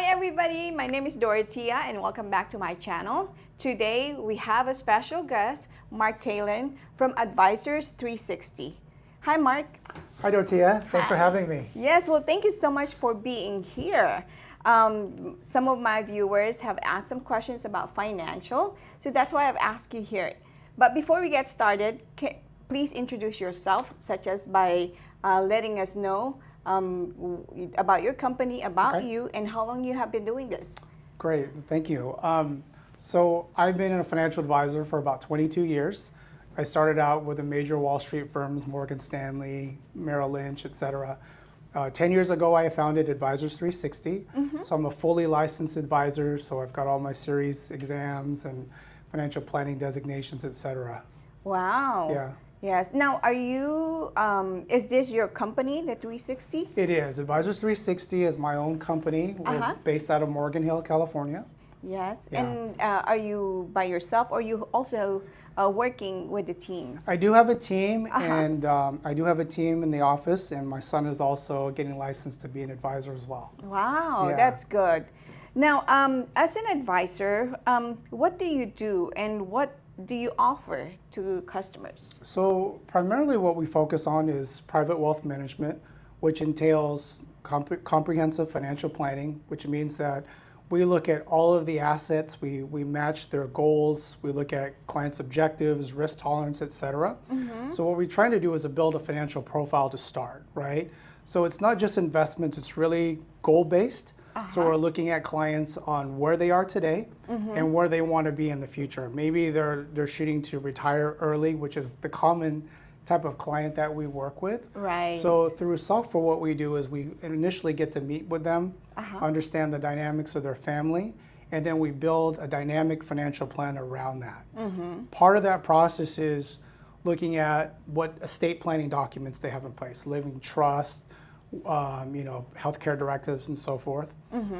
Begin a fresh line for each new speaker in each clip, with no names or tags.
everybody, my name is Dorothea and welcome back to my channel. Today we have a special guest, Mark Talon from Advisors 360. Hi Mark.
Hi Dorothea, thanks for having me.
Yes, well thank you so much for being here. Some of my viewers have asked some questions about financial, so that's why I've asked you here. But before we get started, please introduce yourself, such as by letting us know about your company, about you, and how long you have been doing this.
Great, thank you. So I've been a financial advisor for about 22 years. I started out with the major Wall Street firms, Morgan Stanley, Merrill Lynch, etc. 10 years ago, I founded Advisors 360. So I'm a fully licensed advisor, so I've got all my series exams and financial planning designations, etc.
Wow.
Yeah.
Yes. Now, are you, is this your company, the 360?
It is. Advisors 360 is my own company. We're based out of Morgan Hill, California.
Yes.
Yeah.
And are you by yourself or are you also working with the team?
I do have a team, and I do have a team in the office, and my son is also getting licensed to be an advisor as well.
Wow,
Yeah.
that's good. Now, as an advisor, what do you do and what do you offer to customers?
So primarily what we focus on is private wealth management, which entails comprehensive financial planning, which means that we look at all of the assets, we match their goals, we look at clients' objectives, risk tolerance, et cetera. So what we're trying to do is build a financial profile to start, right? So it's not just investments, it's really goal-based. So we're looking at clients on where they are today and where they want to be in the future. Maybe they're shooting to retire early, which is the common type of client that we work with.
Right.
So through software, what we do is we initially get to meet with them, understand the dynamics of their family, and then we build a dynamic financial plan around that. Part of that process is looking at what estate planning documents they have in place, living trust, healthcare directives and so forth.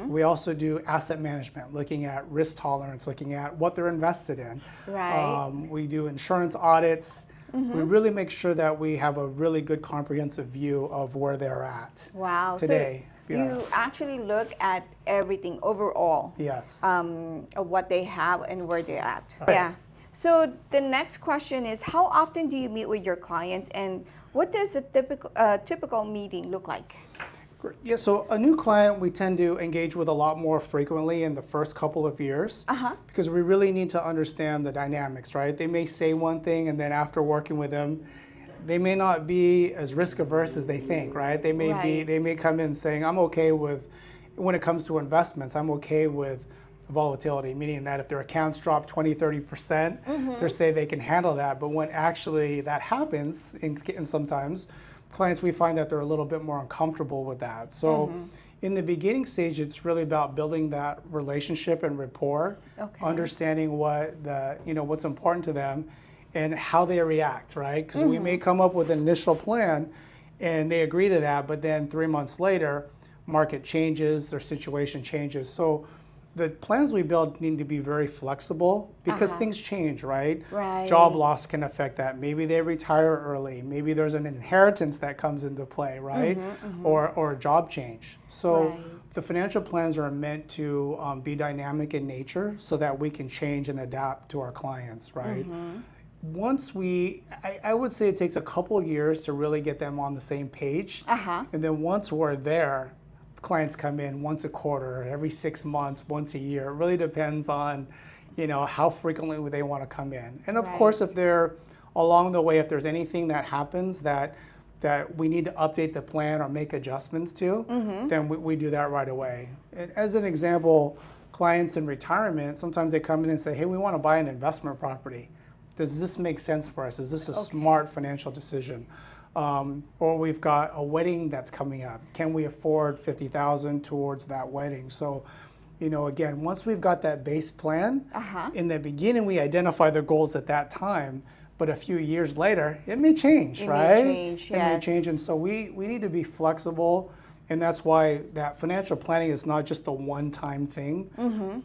We also do asset management, looking at risk tolerance, looking at what they're invested in.
Right.
We do insurance audits. We really make sure that we have a really good comprehensive view of where they're at
Wow.
today.
So you actually look at everything overall.
Yes.
Of what they have and where they're at.
Right.
Yeah. So the next question is, how often do you meet with your clients and what does a typical meeting look like?
Yeah, so a new client we tend to engage with a lot more frequently in the first couple of years because we really need to understand the dynamics, right? They may say one thing and then after working with them, they may not be as risk averse as they think, right? They may come in saying, I'm okay with, when it comes to investments, I'm okay with volatility, meaning that if their accounts drop 20, 30%, they say they can handle that. But when actually that happens, and sometimes clients, we find that they're a little bit more uncomfortable with that. So in the beginning stage, it's really about building that relationship and rapport, understanding what's important to them and how they react, right? Because we may come up with an initial plan and they agree to that, but then 3 months later, market changes, their situation changes. So the plans we build need to be very flexible because things change, right?
Right.
Job loss can affect that. Maybe they retire early. Maybe there's an inheritance that comes into play, right? Or a job change. So the financial plans are meant to be dynamic in nature so that we can change and adapt to our clients, right? Once I would say it takes a couple years to really get them on the same page. And then once we're there, clients come in once a quarter, every 6 months, once a year. It really depends on, how frequently they want to come in. And of course, if they're along the way, if there's anything that happens that we need to update the plan or make adjustments to, then we do that right away. And as an example, clients in retirement, sometimes they come in and say, hey, we want to buy an investment property. Does this make sense for us? Is this a smart financial decision? Or we've got a wedding that's coming up. Can we afford $50,000 towards that wedding? So, again, once we've got that base plan, in the beginning we identify the goals at that time, but a few years later, it may change, right?
It may change,
It may change, and so we need to be flexible, and that's why that financial planning is not just a one-time thing.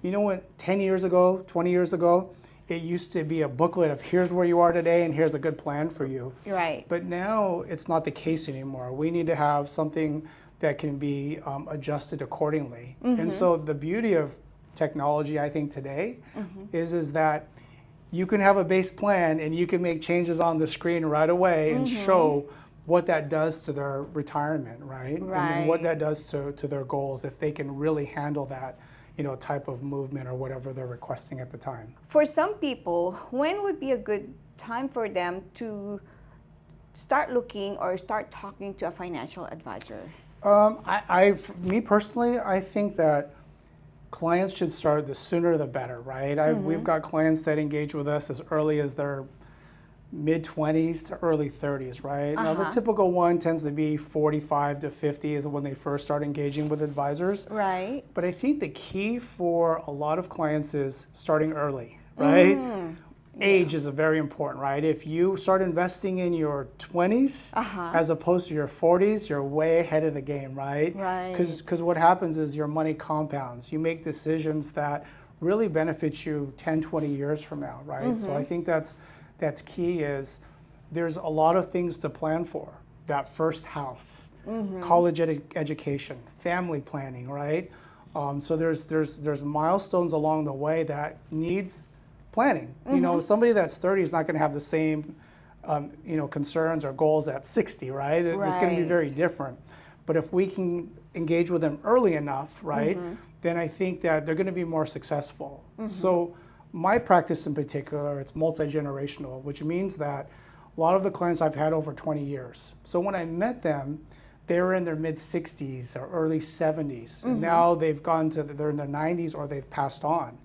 You know what, 10 years ago, 20 years ago, it used to be a booklet of here's where you are today and here's a good plan for you.
Right.
But now it's not the case anymore. We need to have something that can be adjusted accordingly. And so the beauty of technology, I think today, is that you can have a base plan and you can make changes on the screen right away and show what that does to their retirement, right? And then what that does to their goals if they can really handle that, type of movement or whatever they're requesting at the time.
For some people, when would be a good time for them to start looking or start talking to a financial advisor?
Me personally, I think that clients should start the sooner the better, right? We've got clients that engage with us as early as their mid-20s to early 30s, right? Now, the typical one tends to be 45 to 50 is when they first start engaging with advisors.
Right.
But I think the key for a lot of clients is starting early, right? Age is very important, right? If you start investing in your 20s as opposed to your 40s, you're way ahead of the game, right?
Right.
Because what happens is your money compounds. You make decisions that really benefit you 10, 20 years from now, right? So I think that's key is there's a lot of things to plan for. That first house, college education, family planning, right? So there's milestones along the way that needs planning. Somebody that's 30 is not going to have the same, concerns or goals at 60, right? It's going to be very different. But if we can engage with them early enough, right, then I think that they're going to be more successful. So my practice in particular, it's multi-generational, which means that a lot of the clients I've had over 20 years. So when I met them, they were in their mid 60s or early 70s. And now they're in their 90s or they've passed on.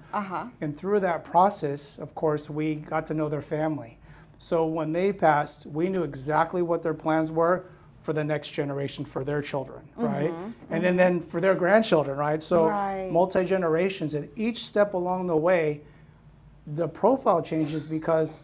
And through that process, of course, we got to know their family. So when they passed, we knew exactly what their plans were for the next generation, for their children, right? And then for their grandchildren, right? So multi-generations, and each step along the way, the profile changes because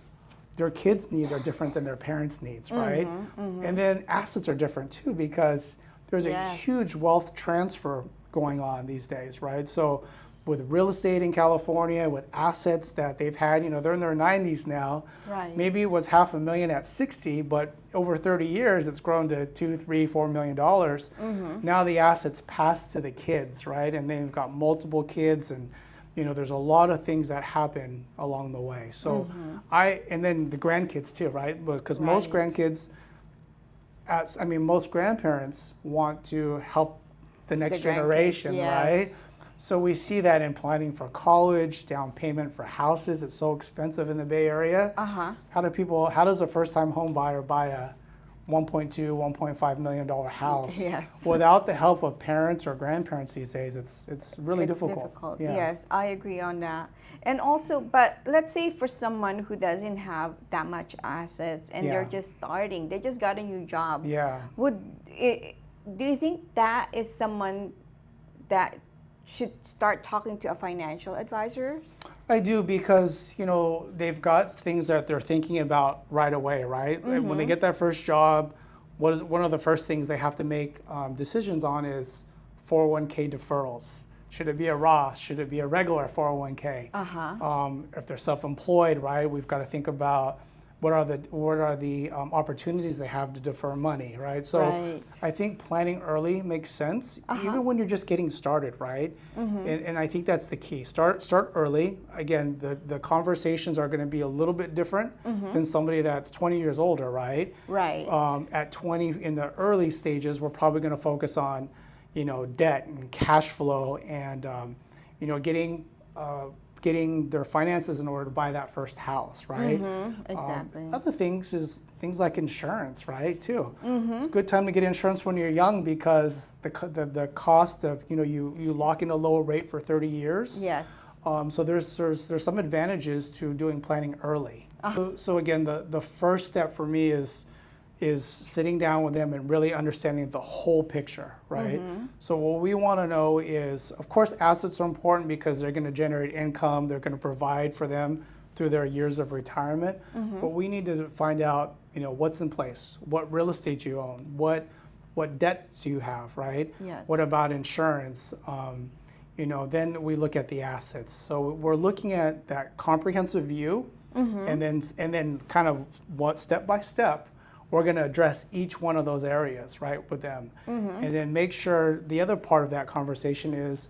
their kids' needs are different than their parents' needs, right? And then assets are different too because there's a huge wealth transfer going on these days, right? So with real estate in California, with assets that they've had, they're in their 90s now.
Right.
Maybe it was $500,000 at 60, but over 30 years, it's grown to $2, $3, $4 million. Now the assets pass to the kids, right? And they've got multiple kids and there's a lot of things that happen along the way. So and then the grandkids too, right? Because most grandkids, most grandparents want to help the next generation, right? So we see that in planning for college, down payment for houses. It's so expensive in the Bay Area. How does a first-time home buyer buy a $1.2, $1.5 million house without the help of parents or grandparents these days? It's really difficult.
Yeah. Yes, I agree on that. And also, but let's say for someone who doesn't have that much assets and they're just starting, they just got a new job. Do you think that is someone that should start talking to a financial advisor?
I do because, they've got things that they're thinking about right away, right? When they get that first job, one of the first things they have to make decisions on is 401k deferrals. Should it be a Roth? Should it be a regular 401k? If they're self-employed, right, we've got to think about what are the opportunities they have to defer money, right? So I think planning early makes sense, even when you're just getting started, right? And I think that's the key. Start early. Again, the conversations are going to be a little bit different than somebody that's 20 years older, right? At 20, in the early stages, we're probably going to focus on, debt and cash flow and, getting their finances in order to buy that first house, right?
Exactly.
Other things is things like insurance, right, too. It's a good time to get insurance when you're young because the cost of, you lock in a lower rate for 30 years. So there's some advantages to doing planning early. So again, the first step for me is sitting down with them and really understanding the whole picture, right? So what we want to know is, of course, assets are important because they're going to generate income, they're going to provide for them through their years of retirement. But we need to find out, what's in place, what real estate you own, what debts do you have, right? What about insurance? Then we look at the assets. So we're looking at that comprehensive view, and then kind of step by step, we're going to address each one of those areas, right, with them. And then make sure the other part of that conversation is,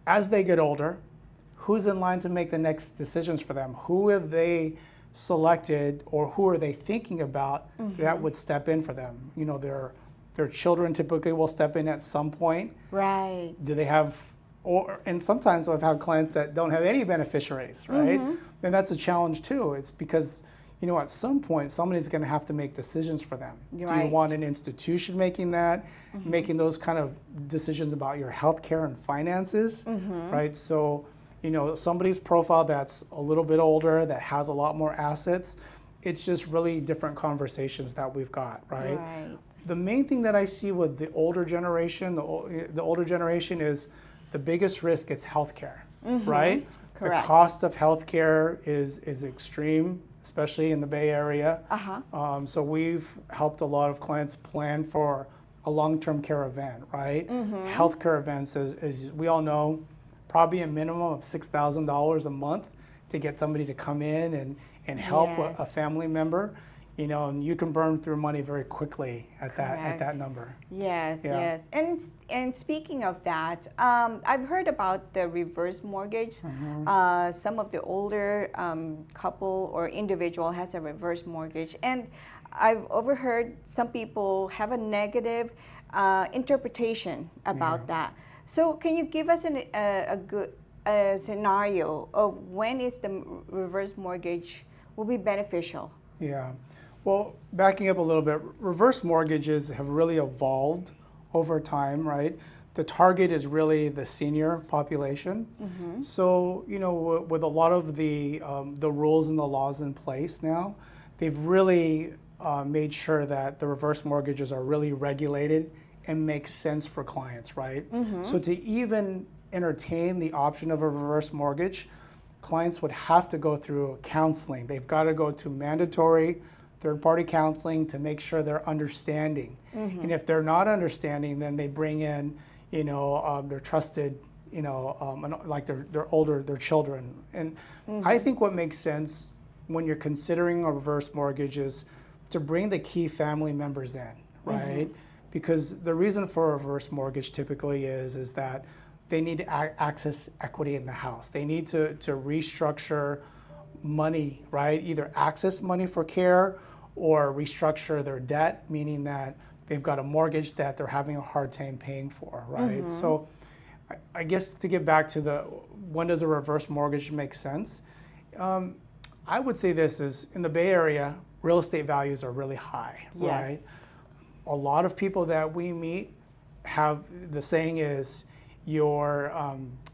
as they get older, who's in line to make the next decisions for them? Who have they selected, or who are they thinking about that would step in for them? You know, their children typically will step in at some point.
Right.
Do they have, and sometimes I've had clients that don't have any beneficiaries, right? And that's a challenge too. It's because, you know, at some point somebody's going to have to make decisions for them. Do you want an institution making that, making those kind of decisions about your healthcare and finances, right? So, you know, somebody's profile that's a little bit older, that has a lot more assets, it's just really different conversations that we've got, right? The main thing that I see with the older generation, the older generation is the biggest risk is healthcare, right?
Correct.
The cost of healthcare is extreme, especially in the Bay Area. So we've helped a lot of clients plan for a long-term care event, right? Healthcare events, as we all know, probably a minimum of $6,000 a month to get somebody to come in and help a family member. You know, and you can burn through money very quickly at that number.
Yes, yes. And speaking of that, I've heard about the reverse mortgage. Some of the older couple or individual has a reverse mortgage, and I've overheard some people have a negative interpretation about that. So can you give us a good scenario of when is the reverse mortgage will be beneficial?
Yeah. Well, backing up a little bit, reverse mortgages have really evolved over time, right? The target is really the senior population. So, you know, with a lot of the rules and the laws in place now, they've really made sure that the reverse mortgages are really regulated and make sense for clients, right? So to even entertain the option of a reverse mortgage, clients would have to go through counseling. They've got to go to mandatory third-party counseling to make sure they're understanding. And if they're not understanding, then they bring in, you know, their trusted, you know, like their children. And I think what makes sense when you're considering a reverse mortgage is to bring the key family members in, right? Because the reason for a reverse mortgage typically is that they need to access equity in the house. They need to restructure money, right? Either access money for care or restructure their debt, meaning that they've got a mortgage that they're having a hard time paying for, right? So I guess to get back to when does a reverse mortgage make sense? I would say this is, in the Bay Area, real estate values are really high, right? A lot of people that we meet have, the saying is, you're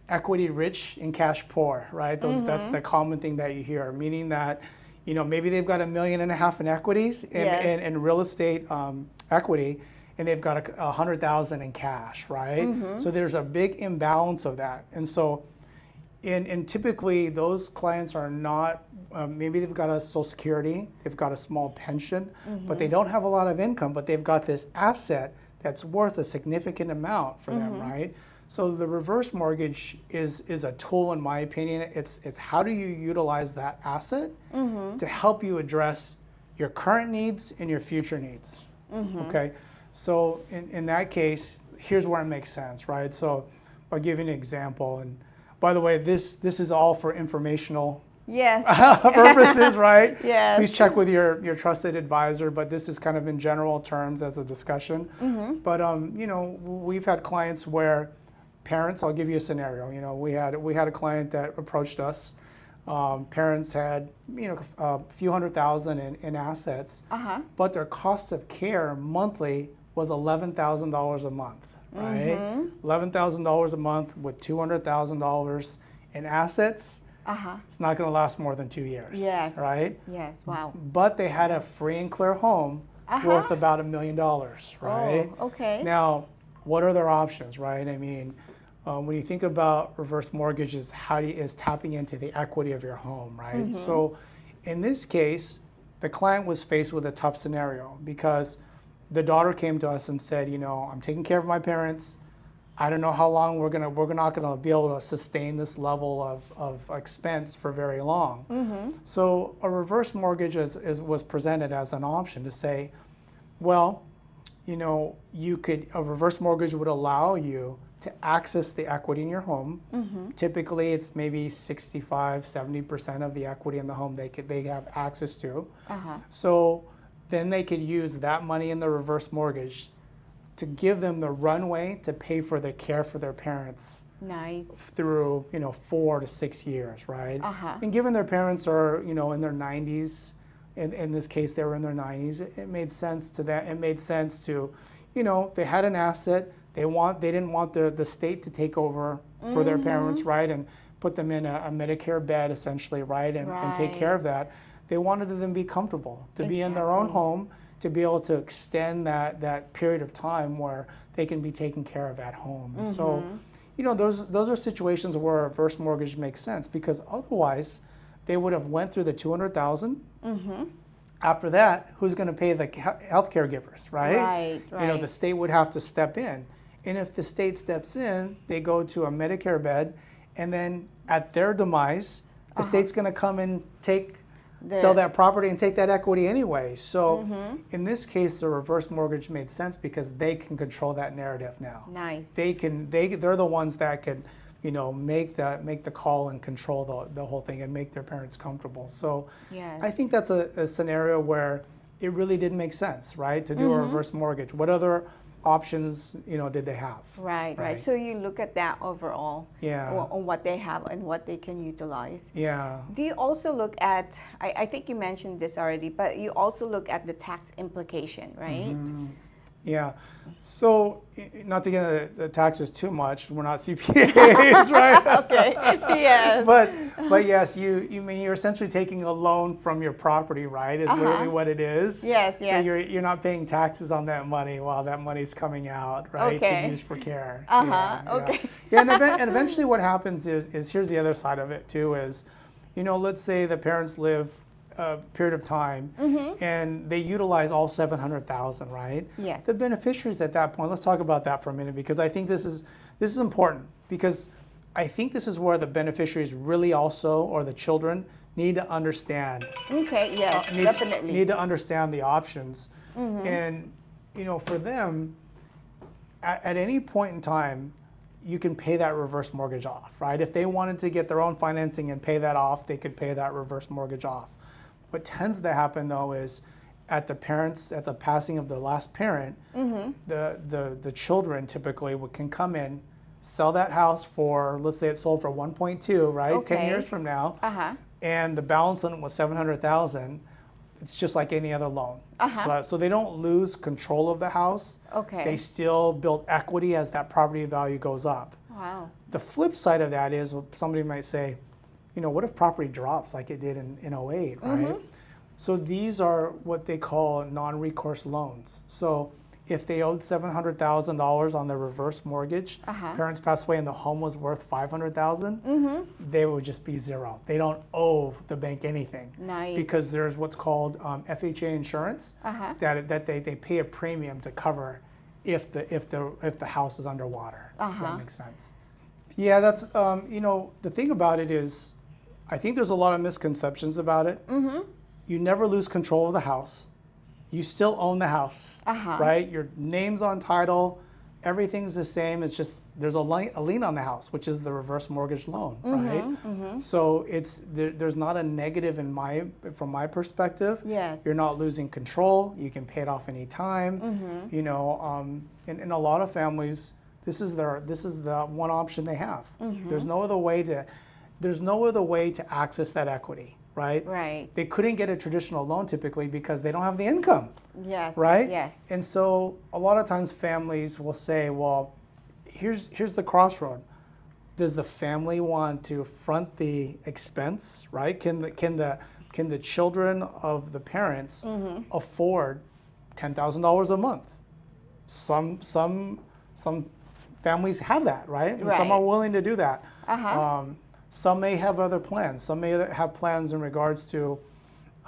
equity rich and cash poor, right? That's the common thing that you hear, meaning that, you know, maybe they've got $1.5 million in equities in real estate equity, and they've got $100,000 in cash, right? So there's a big imbalance of that, and so, and typically those clients are not. Maybe they've got a Social Security, they've got a small pension, but they don't have a lot of income, but they've got this asset that's worth a significant amount for them, right? So the reverse mortgage is a tool, in my opinion. It's how do you utilize that asset to help you address your current needs and your future needs, okay? So in that case, here's where it makes sense, right? So I'll give you an example. And by the way, this is all for informational purposes, right? Please check with your trusted advisor, but this is kind of in general terms as a discussion. But you know, we've had clients where parents, I'll give you a scenario. You know, we had a client that approached us. Parents had, you know, a few $100,000 in assets, but their cost of care monthly was $11,000 a month, right? $11,000 a month with $200,000 in assets. It's not going to last more than 2 years, right?
Wow.
But they had a free and clear home worth about $1 million, right?
Oh, okay.
Now, what are their options, right? I mean, when you think about reverse mortgages, is tapping into the equity of your home, right? So in this case, the client was faced with a tough scenario because the daughter came to us and said, you know, I'm taking care of my parents. I don't know how long we're not gonna be able to sustain this level of expense for very long. So a reverse mortgage was presented as an option to say, Well, a reverse mortgage would allow you to access the equity in your home. Typically, it's maybe 65, 70% of the equity in the home they have access to. So then they could use that money in the reverse mortgage to give them the runway to pay for the care for their parents.
Nice.
Through 4 to 6 years, right? And given their parents are in their 90s, in this case they were in their 90s, it made sense to that. It made sense to, they had an asset. They didn't want the state to take over for their parents, right? And put them in a Medicare bed essentially, right? And take care of that. They wanted them to be comfortable, to be in their own home, to be able to extend that period of time where they can be taken care of at home. And so, those are situations where a reverse mortgage makes sense, because otherwise they would have went through the $200,000. After that, who's going to pay the health caregivers, right? Right. The state would have to step in. And if the state steps in, they go to a Medicare bed, and then at their demise, the state's going to come and sell that property and take that equity anyway. So in this case, the reverse mortgage made sense because they can control that narrative now.
Nice.
They're the ones that can, make the call and control the whole thing and make their parents comfortable. So I think that's a scenario where it really didn't make sense, right? To do a reverse mortgage. What other options, did they have?
Right. So you look at that overall, on what they have and what they can utilize.
Yeah.
Do you also look at, I think you mentioned this already, but you also look at the tax implication, right?
Yeah. So, not to get into the taxes too much, we're not CPAs, right?
Okay. Yes.
But yes, you're essentially taking a loan from your property, right? Is really what it is.
Yes.
So you're not paying taxes on that money while that money's coming out, right? To use for care.
Okay.
Yeah, and eventually what happens is here's the other side of it too is, let's say the parents live a period of time and they utilize all 700,000, right?
Yes.
The beneficiaries at that point, let's talk about that for a minute, because I think this is important, because I think this is where the beneficiaries really also, or the children, need to understand.
Okay, yes, definitely.
Need to understand the options. And, for them, at any point in time, you can pay that reverse mortgage off, right? If they wanted to get their own financing and pay that off, they could pay that reverse mortgage off. What tends to happen though is at the passing of the last parent, the children typically can come in, sell that house for, let's say it sold for 1.2, right?
Okay.
10 years from now, and the balance on it was 700,000. It's just like any other loan. So they don't lose control of the house.
Okay.
They still build equity as that property value goes up.
Wow.
The flip side of that is somebody might say, what if property drops like it did in 08, right? So these are what they call non-recourse loans. So if they owed $700,000 on their reverse mortgage, parents passed away and the home was worth $500,000, they would just be zero. They don't owe the bank anything.
Nice.
Because there's what's called FHA insurance that they pay a premium to cover if the house is underwater. If that makes sense. Yeah, that's the thing about it is, I think there's a lot of misconceptions about it. You never lose control of the house. You still own the house, right? Your name's on title, everything's the same. It's just there's a lien on the house, which is the reverse mortgage loan, right? So there's not a negative from my perspective.
Yes.
You're not losing control. You can pay it off any time. In a lot of families, this is the one option they have. There's no other way to access that equity. Right. They couldn't get a traditional loan typically because they don't have the income.
Yes.
Right.
Yes.
And so a lot of times families will say, well, here's the crossroad. Does the family want to front the expense? Right. Can the children of the parents afford $10,000 a month? Some families have that, right? And some are willing to do that. Some may have other plans. Some may have plans in regards to,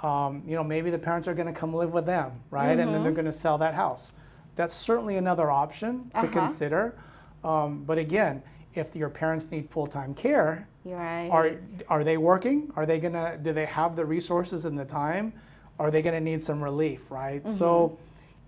maybe the parents are going to come live with them, right? And then they're going to sell that house. That's certainly another option to consider. But again, if your parents need full-time care, are they working? Do they have the resources and the time? Are they going to need some relief, right? So,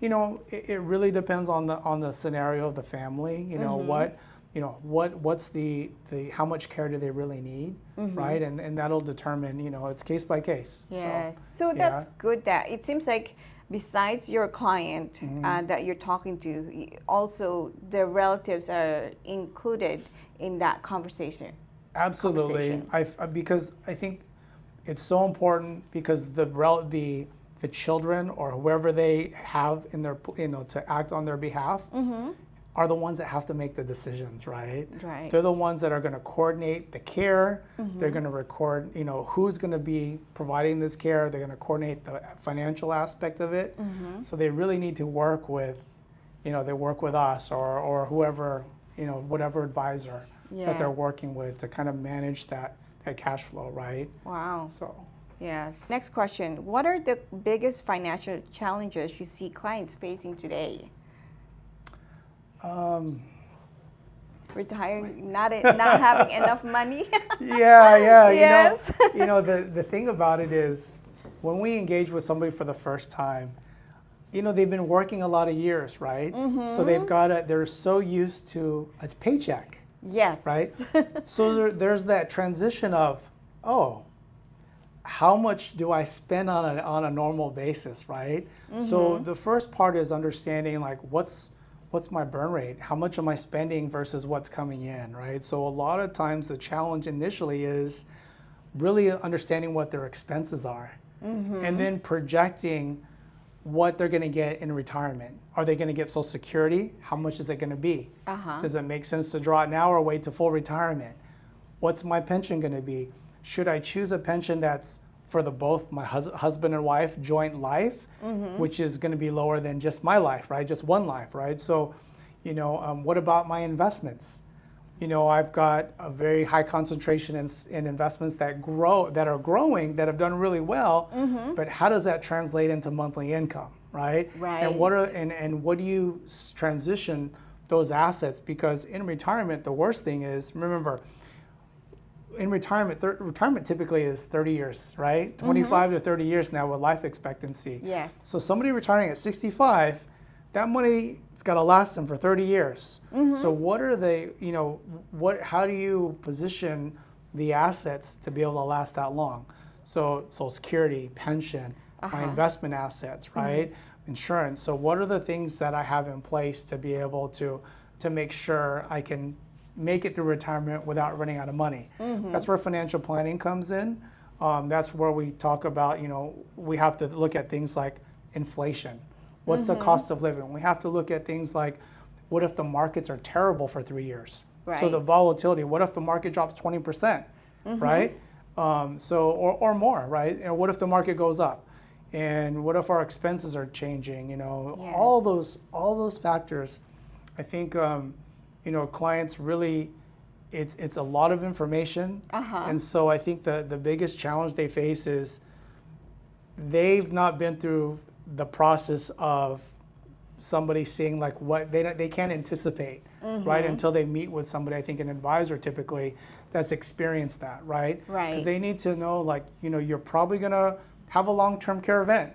you know, it really depends on the scenario of the family. You know, what's the how much care do they really need, right? And that'll determine, you know, it's case by case.
Yes. So that's good that it seems like besides your client that you're talking to, also the relatives are included in that conversation.
Absolutely. Because I think it's so important because the children or whoever they have in their, you know, to act on their behalf are the ones that have to make the decisions, right?
Right.
They're the ones that are going to coordinate the care. They're going to record, you know, who's going to be providing this care. They're going to coordinate the financial aspect of it. So they really need to work with, you know, they work with us or whoever, you know, whatever advisor that they're working with to kind of manage that cash flow, right?
Wow.
So.
Yes. Next question. What are the biggest financial challenges you see clients facing today? Retiring, not having enough money.
Yeah.
Yes.
You know, the thing about it is when we engage with somebody for the first time, you know, they've been working a lot of years, right? So they're so used to a paycheck.
Yes.
Right? So there's that transition of, oh, how much do I spend on a normal basis, right? So the first part is understanding like what's my burn rate? How much am I spending versus what's coming in, right? So a lot of times the challenge initially is really understanding what their expenses are and then projecting what they're going to get in retirement. Are they going to get Social Security? How much is it going to be? Does it make sense to draw it now or wait to full retirement? What's my pension going to be? Should I choose a pension that's for both my husband and wife joint life, which is going to be lower than just my life, right? Just one life, right? So, you know, what about my investments? You know, I've got a very high concentration in investments that are growing, that have done really well. But how does that translate into monthly income, right?
Right.
And what do you transition those assets? Because in retirement, the worst thing is, remember, in retirement typically is 30 years, right? 25 to 30 years now with life expectancy.
Yes.
So somebody retiring at 65, that money it's got to last them for 30 years. So what are they, you know, how do you position the assets to be able to last that long? So Social Security, pension, my investment assets, right? Insurance. So what are the things that I have in place to be able to make sure I can make it through retirement without running out of money? That's where financial planning comes in. That's where we talk about, you know, we have to look at things like inflation. What's the cost of living? We have to look at things like, what if the markets are terrible for 3 years?
Right.
So the volatility, what if the market drops 20%, right? Or more, right? And what if the market goes up? And what if our expenses are changing? You know,
Yes.
all those factors, I think, you know, clients really, it's a lot of information. And so I think the biggest challenge they face is they've not been through the process of somebody seeing like what they can't anticipate, right? Until they meet with somebody, I think an advisor typically that's experienced that, right?
Right.
Because they need to know, like, you know, you're probably gonna have a long-term care event,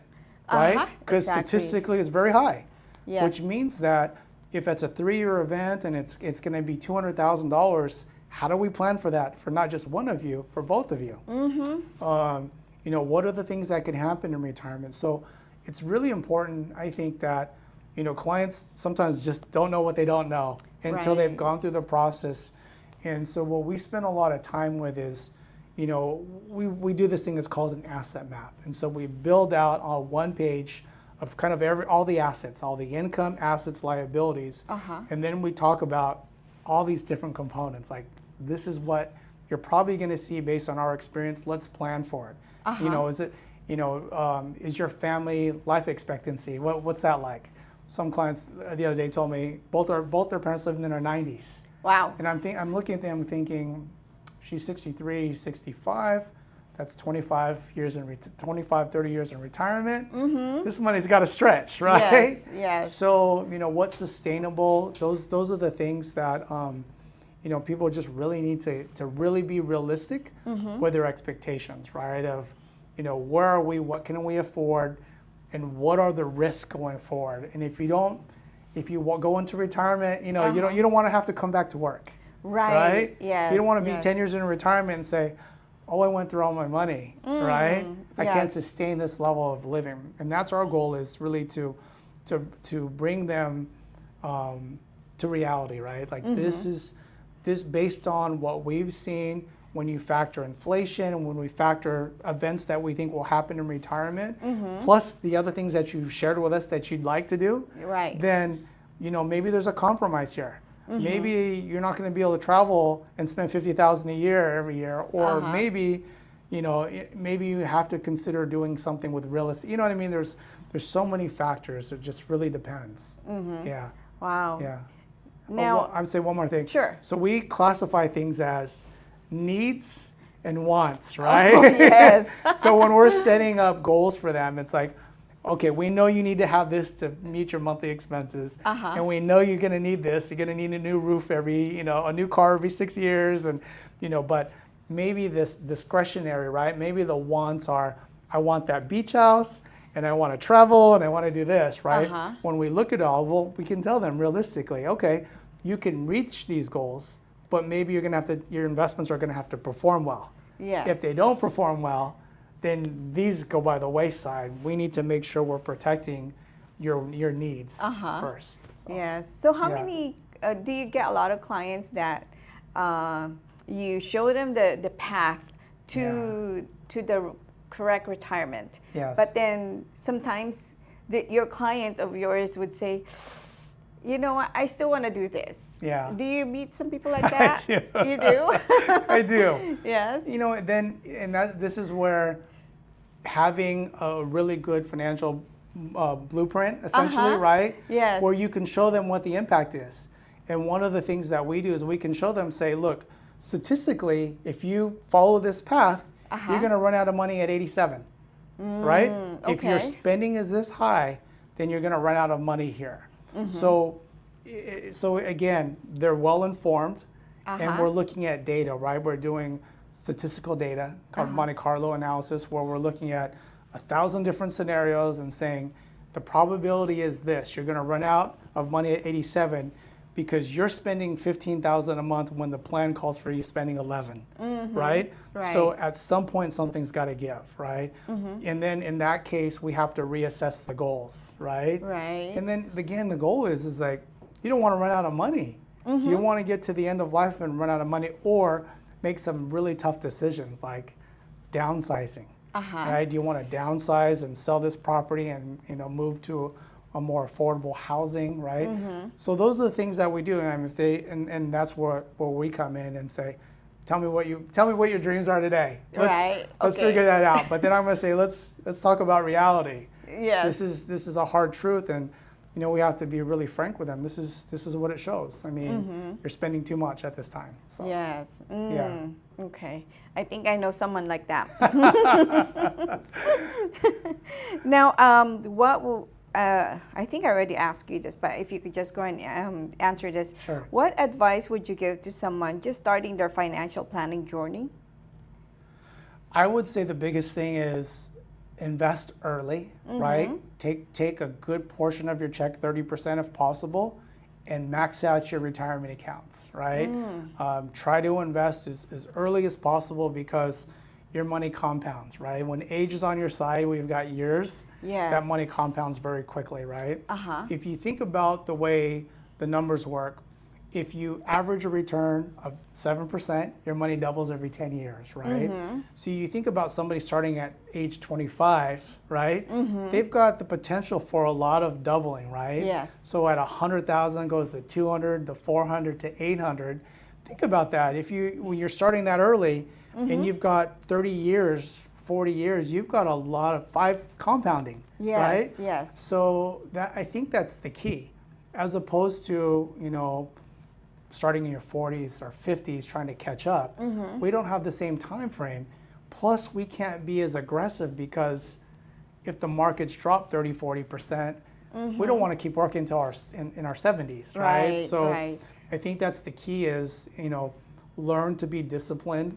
right? Because statistically it's very high, which means that if it's a 3-year event and it's going to be $200,000, how do we plan for that for not just one of you, for both of you? You know, what are the things that can happen in retirement? So it's really important, I think, that, you know, clients sometimes just don't know what they don't know until they've gone through the process. And so what we spend a lot of time with is, you know, we do this thing that's called an asset map. And so we build out on one page of kind of all the assets, all the income, assets, liabilities. And then we talk about all these different components. Like, this is what you're probably going to see based on our experience. Let's plan for it. You know, is it, you know, is your family life expectancy? What's that like? Some clients the other day told me both their parents living in their 90s.
Wow.
And I'm looking at them thinking, she's 63, 65. That's 25, 30 years in retirement. This money's got to stretch, right?
Yes, yes.
So, you know, what's sustainable? Those are the things that, you know, people just really need to really be realistic with their expectations, right? Of, you know, where are we? What can we afford? and what are the risks going forward. And if you go into retirement, you know, you don't want to have to come back to work. Right?
Yes.
You don't want to be
yes.
10 years in retirement and say, oh, I went through all my money, right? I can't sustain this level of living. And that's our goal, is really to bring them to reality, right? Like this based on what we've seen when you factor inflation and when we factor events that we think will happen in retirement, plus the other things that you've shared with us that you'd like to do,
right?
Then, you know, maybe there's a compromise here. Maybe you're not going to be able to travel and spend $50,000 a year every year, or maybe, you know, maybe you have to consider doing something with real estate. You know what I mean? There's so many factors. It just really depends. Yeah.
Wow.
Yeah.
Now,
I'd say one more thing.
Sure.
So we classify things as needs and wants, right?
Oh, yes.
So when we're setting up goals for them, it's like, okay, we know you need to have this to meet your monthly expenses, and we know you're going to need this. You're going to need a new roof a new car every 6 years, and but maybe this discretionary, right? Maybe the wants are, I want that beach house, and I want to travel, and I want to do this, right? When we look at all, well, we can tell them realistically, okay, you can reach these goals, but maybe your investments are going to have to perform well.
Yes.
If they don't perform well, then these go by the wayside. We need to make sure we're protecting your needs first. So.
Yes. So how many, do you get a lot of clients that you show them the path to the correct retirement?
Yes.
But then sometimes your client of yours would say, you know what, I still want to do this.
Yeah.
Do you meet some people like that?
I do.
You do?
I do.
Yes.
This is where having a really good financial blueprint, essentially, right?
Yes.
Where you can show them what the impact is. And one of the things that we do is we can show them, say, look, statistically, if you follow this path, you're going to run out of money at 87, right?
Okay.
If your spending is this high, then you're going to run out of money here. So again, they're well informed, and we're looking at data, right? We're doing statistical data called Monte Carlo analysis, where we're looking at 1,000 different scenarios and saying the probability is this: you're going to run out of money at 87 because you're spending $15,000 a month when the plan calls for you spending 11, right? So at some point, something's got to give, right? And then in that case, we have to reassess the goals, right?
Right.
And then again, the goal is like, you don't want to run out of money. Do you want to get to the end of life and run out of money, or make some really tough decisions like downsizing? Right? Do you want to downsize and sell this property and move to a more affordable housing, right? So those are the things that we do, and that's where we come in and say, tell me what your dreams are today. Let's figure that out. But then I'm going to say, let's talk about reality.
Yes.
This is a hard truth, and we have to be really frank with them. This is what it shows. I mean, you're spending too much at this time. So.
Yes.
Yeah.
Okay. I think I know someone like that. Now, what will I think I already asked you this, but if you could just go and answer this.
Sure.
What advice would you give to someone just starting their financial planning journey?
I would say the biggest thing is invest early, right? Take a good portion of your check, 30% if possible, and max out your retirement accounts, right? Try to invest as early as possible because your money compounds, right? When age is on your side, we've got years, that money compounds very quickly, right? If you think about the way the numbers work, if you average a return of 7%, your money doubles every 10 years, right? So you think about somebody starting at age 25, right? They've got the potential for a lot of doubling, right?
Yes.
So at 100,000 goes to 200, to 400, to 800. Think about that. When you're starting that early, and you've got 30 years, 40 years, you've got a lot of 5 compounding, right?
Yes.
So I think that's the key, as opposed to, starting in your 40s or 50s trying to catch up. We don't have the same time frame. Plus, we can't be as aggressive because if the markets drop 30, 40%, we don't want to keep working until in our 70s, right? So I think that's the key is, learn to be disciplined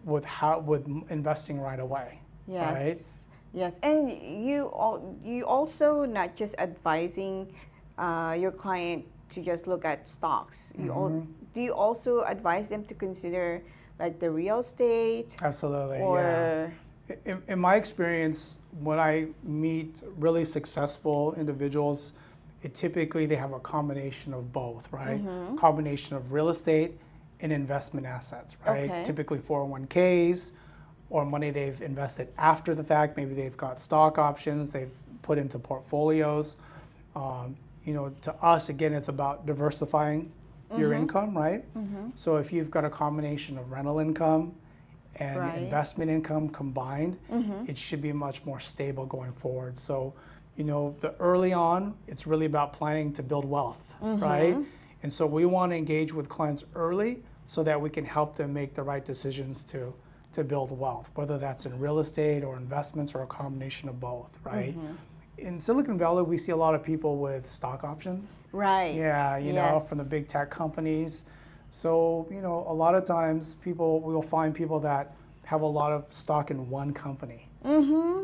with investing right away.
Yes.
Right?
Yes, and you also not just advising your client to just look at stocks. Do you also advise them to consider like the real estate
Absolutely, yeah.
or
In my experience, when I meet really successful individuals, typically they have a combination of both, right? Combination of real estate and investment assets, right?
Okay.
Typically 401ks or money they've invested after the fact. Maybe they've got stock options they've put into portfolios. To us, again, it's about diversifying your income, right? So if you've got a combination of rental income and
Right.
investment income combined, it should be much more stable going forward. So, the early on, it's really about planning to build wealth, right? And so we want to engage with clients early so that we can help them make the right decisions to build wealth, whether that's in real estate or investments or a combination of both, right? In Silicon Valley, we see a lot of people with stock options.
right?
Yeah,
Yes.
from the big tech companies. So, a lot of times we'll find people that have a lot of stock in one company.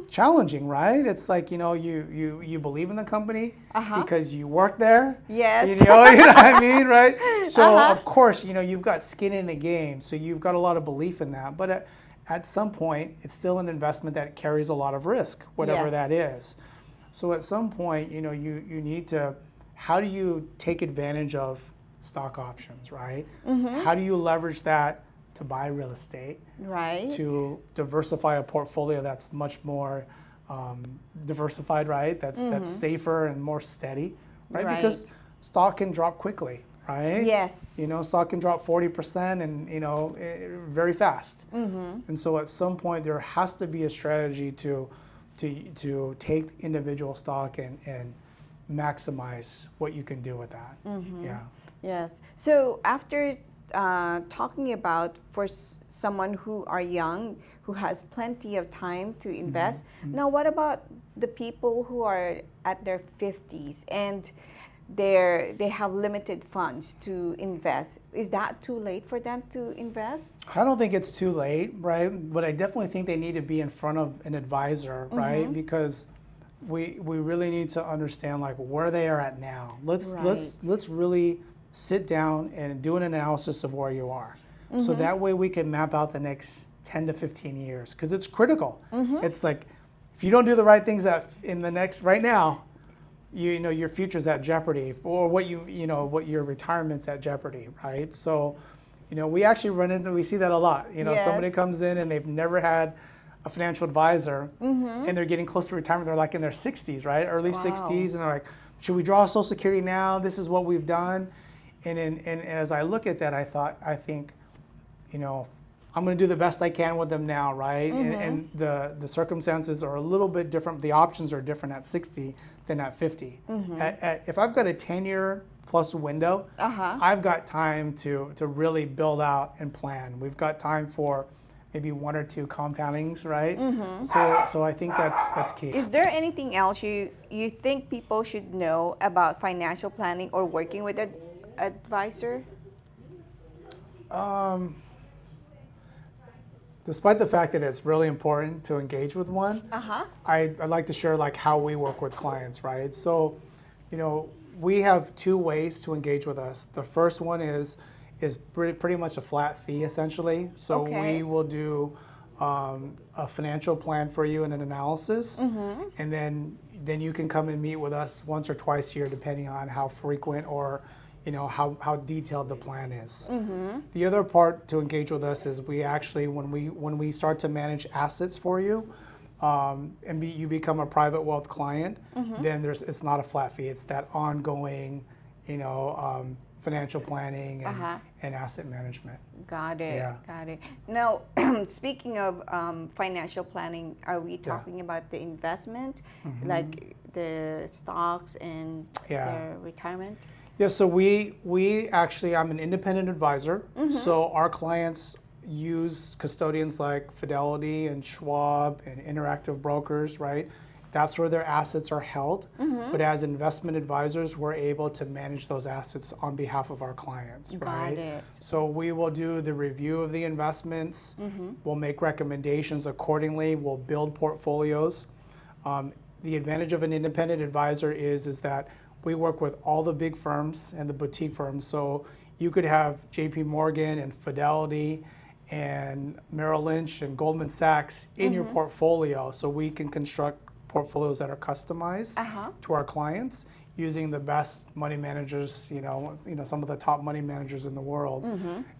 Challenging, right? It's like, you believe in the company because you work there.
Yes.
You know what I mean, right? So, of course, you've got skin in the game. So you've got a lot of belief in that. But at some point, it's still an investment that carries a lot of risk, whatever that
Yes.
is. So at some point, you need to, how do you take advantage of stock options, right? How do you leverage that to buy real estate,
Right.
to diversify a portfolio that's much more diversified, right? That's safer and more steady, right? Because
Right.
stock can drop quickly, right?
Yes.
Stock can drop 40% and, very fast. And so at some point there has to be a strategy to take individual stock and maximize what you can do with that. Yeah.
Yes. So after talking about for someone who are young, who has plenty of time to invest, now what about the people who are at their 50s and they have limited funds to invest? Is that too late for them to invest?
I don't think it's too late, right? But I definitely think they need to be in front of an advisor, right? Because we really need to understand like where they are at now. Let's really sit down and do an analysis of where you are. So that way we can map out the next 10 to 15 years because it's critical. It's like if you don't do the right things in the next right now, your future's at jeopardy, or what your retirement's at jeopardy, right? So, we actually we see that a lot. Somebody
Yes.
comes in and they've never had a financial advisor, and they're getting close to retirement. They're like in their 60s, right, early
Wow.
60s, and they're like, should we draw Social Security now? This is what we've done, and as I look at that, I think, I'm going to do the best I can with them now, right? And the circumstances are a little bit different. The options are different at 60 than at 50. If I've got a 10-year plus window, I've got time to really build out and plan. We've got time for maybe 1 or 2 compoundings, right? So I think that's key.
Is there anything else you think people should know about financial planning or working with an advisor?
Despite the fact that it's really important to engage with one, I like to share like how we work with clients, right? So, we have 2 ways to engage with us. The first one is pretty much a flat fee, essentially. So
Okay.
we will do a financial plan for you and an analysis, and then you can come and meet with us once or twice a year, depending on how frequent or how detailed the plan is. The other part to engage with us is we actually, when we start to manage assets for you, and you become a private wealth client, then it's not a flat fee. It's that ongoing, financial planning and asset management.
Got it.
Yeah.
Got it. Now, speaking of financial planning, are we talking about the investment, like the stocks and the retirement?
Yeah, so we actually, I'm an independent advisor. So our clients use custodians like Fidelity and Schwab and Interactive Brokers, right? That's where their assets are held. But as investment advisors, we're able to manage those assets on behalf of our clients, right?
Got it.
So we will do the review of the investments. We'll make recommendations accordingly. We'll build portfolios. The advantage of an independent advisor is that we work with all the big firms and the boutique firms. So you could have JP Morgan and Fidelity and Merrill Lynch and Goldman Sachs in your portfolio. So we can construct portfolios that are customized to our clients using the best money managers, some of the top money managers in the world,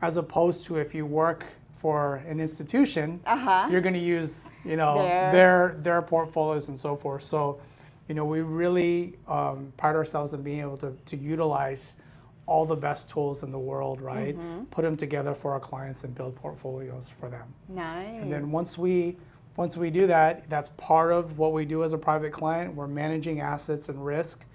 as opposed to if you work for an institution, you're going to use, their portfolios and so forth. So, we really pride ourselves in being able to utilize all the best tools in the world, right? Put them together for our clients and build portfolios for them.
Nice.
And then once we do that, that's part of what we do as a private client. We're managing assets and risk.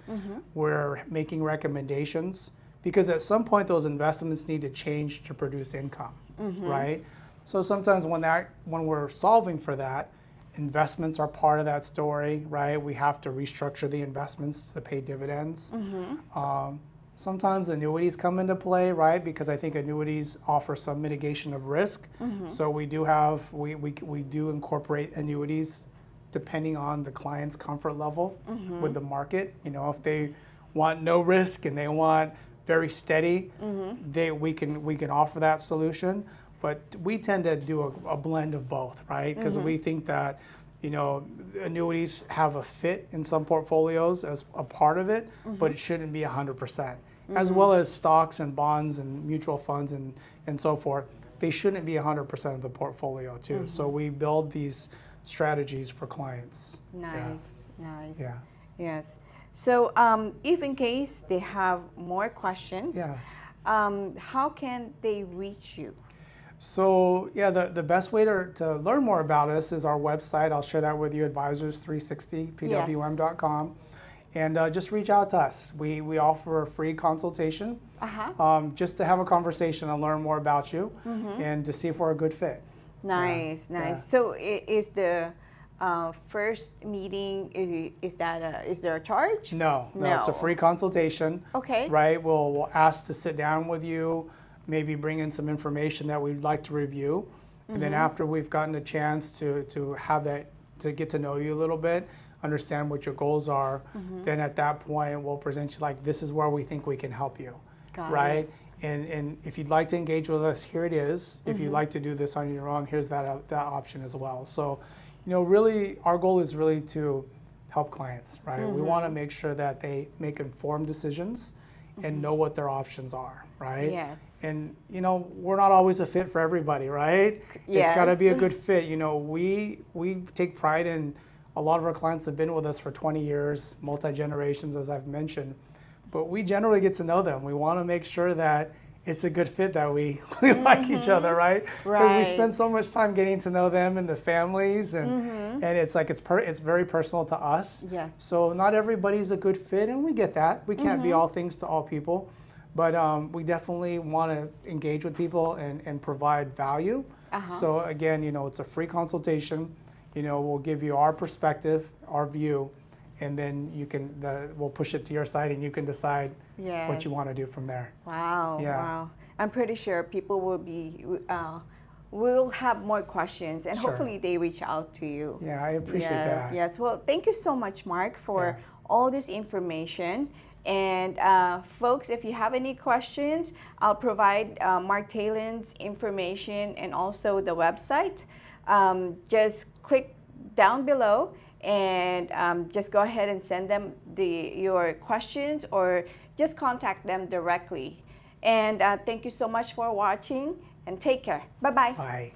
We're making recommendations because at some point those investments need to change to produce income, right? So sometimes when we're solving for that, investments are part of that story, right? We have to restructure the investments to pay dividends. Sometimes annuities come into play, right? Because I think annuities offer some mitigation of risk. So we do incorporate annuities depending on the client's comfort level with the market. If they want no risk and they want very steady, we can offer that solution. But we tend to do a blend of both, right? Because we think that annuities have a fit in some portfolios as a part of it, but it shouldn't be 100%. As well as stocks and bonds and mutual funds and so forth, they shouldn't be 100% of the portfolio too. So we build these strategies for clients.
Nice.
Yeah.
Yes. So if in case they have more questions, how can they reach you?
So the best way to learn more about us is our website. I'll share that with you, advisors360pwm.com. And just reach out to us. We offer a free consultation just to have a conversation and learn more about you and to see if we're a good fit.
Nice.
Yeah.
So is the first meeting, is there a charge?
No, it's a free consultation.
Okay.
Right, we'll ask to sit down with you, maybe bring in some information that we'd like to review. And then after we've gotten a chance to get to know you a little bit, understand what your goals are, then at that point we'll present you like, this is where we think we can help you. Right? And if you'd like to engage with us, here it is. If you'd like to do this on your own, here's that option as well. So, really our goal is really to help clients, right? We want to make sure that they make informed decisions and know what their options are, right?
Yes.
And we're not always a fit for everybody, right?
Yes.
It's got to be a good fit. We take pride in a lot of our clients have been with us for 20 years, multi-generations, as I've mentioned. But we generally get to know them. We want to make sure that it's a good fit, that we like each other, right? Because we spend so much time getting to know them and the families, and it's like it's very personal to us.
Yes.
So not everybody's a good fit, and we get that. We can't be all things to all people, but we definitely want to engage with people and provide value. So again, it's a free consultation. We'll give you our perspective, our view, and then we'll push it to your side, and you can decide what you want to do from there.
Wow.
Yeah.
Wow. I'm pretty sure people will have more questions, and hopefully they reach out to you.
Yeah, I appreciate that.
Yes. Well, thank you so much, Mark, for all this information. And folks, if you have any questions, I'll provide Mark Talen's information and also the website. Just click down below and just go ahead and send them your questions, or just contact them directly. And thank you so much for watching, and take care. Bye-bye.
Bye.